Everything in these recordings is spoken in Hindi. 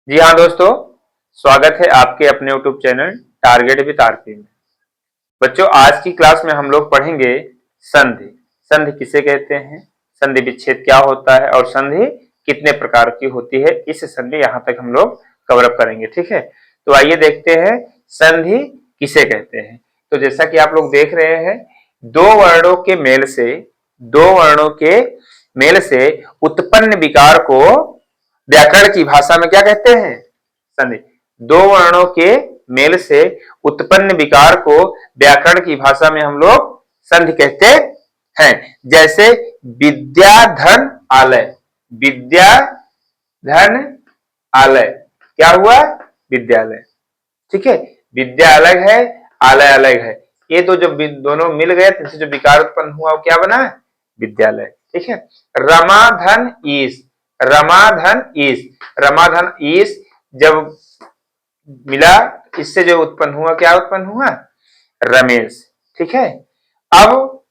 जी हाँ दोस्तों, स्वागत है आपके अपने YouTube channel target with RP में। बच्चों, आज की क्लास में हम लोग पढ़ेंगे संधि। संधि किसे कहते हैं, संधि विच्छेद क्या होता है और संधि कितने प्रकार की होती है, इस संधि यहाँ तक हम लोग कवर अप करेंगे। ठीक है, तो आइए देखते हैं संधि किसे कहते हैं। तो जैसा कि आप लोग देख रहे हैं, दो वर्णों के मेल से उत्पन्न विकार को व्याकरण की भाषा में क्या कहते हैं, संधि। दो वर्णों के मेल से उत्पन्न विकार को व्याकरण की भाषा में हम लोग संधि कहते हैं। जैसे विद्या धन आलय, विद्या धन आलय क्या हुआ, विद्यालय। ठीक है, विद्या अलग है, आलय अलग है। ये तो जब दोनों मिल गए तो जो विकार उत्पन्न हुआ वो क्या बना, विद्यालय। ठीक है, रमाधन ईश, रमाधन ईश, रमाधन ईश जब मिला, इससे जो उत्पन्न हुआ क्या उत्पन्न हुआ, रमेश। ठीक है, अब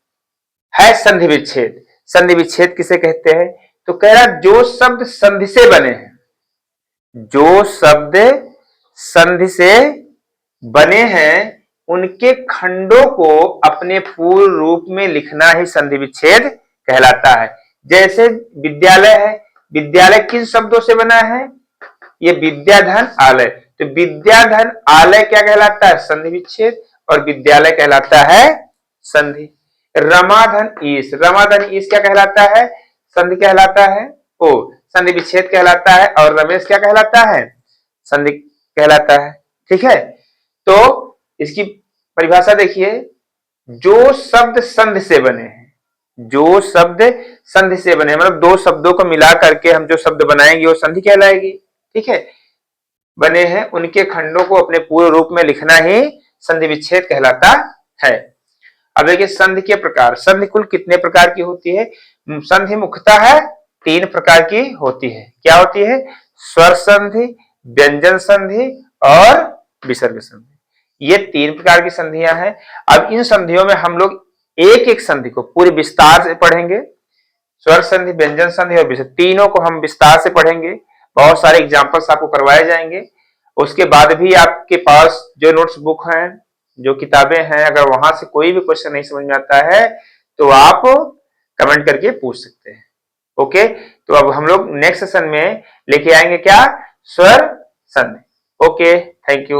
है संधि विच्छेद। संधि विच्छेद किसे कहते हैं, तो कह रहा जो शब्द संधि से बने हैं, जो शब्द संधि से बने हैं उनके खंडों को अपने पूर्ण रूप में लिखना ही संधि विच्छेद कहलाता है। जैसे विद्यालय है, विद्यालय किन शब्दों से बना है, ये विद्याधन आलय, तो विद्याधन आलय क्या कहलाता है, संधि विच्छेद, और विद्यालय कहलाता है संधि। रमाधन ईश, रमाधन ईश क्या कहलाता है, संधि कहलाता है, ओ संधि विच्छेद कहलाता है, और रमेश क्या कहलाता है, संधि कहलाता है। ठीक है, तो इसकी परिभाषा देखिए, जो शब्द संधि से बने हैं, जो शब्द संधि से बने, मतलब दो शब्दों को मिला करके हम जो शब्द बनाएंगे वो संधि कहलाएगी। ठीक है, बने हैं उनके खंडों को अपने पूर्ण रूप में लिखना ही संधि विच्छेद कहलाता है। अब देखिए संधि के प्रकार, संधि कुल कितने प्रकार की होती है, संधि मुख्यतः है तीन प्रकार की होती है। क्या होती है, स्वर संधि, व्यंजन संधि और विसर्ग संधि। ये तीन प्रकार की संधियां हैं। अब इन संधियों में हम लोग एक एक संधि को पूरी विस्तार से पढ़ेंगे। स्वर संधि, व्यंजन संधि और विसर्ग, तीनों को हम विस्तार से पढ़ेंगे। बहुत सारे एग्जाम्पल्स आपको करवाए जाएंगे। उसके बाद भी आपके पास जो नोट्स बुक हैं, जो किताबें हैं, अगर वहां से कोई भी क्वेश्चन नहीं समझ में आता है तो आप कमेंट करके पूछ सकते हैं। ओके, तो अब हम लोग नेक्स्ट सेशन में लेके आएंगे क्या, स्वर संधि। Okay, thank you.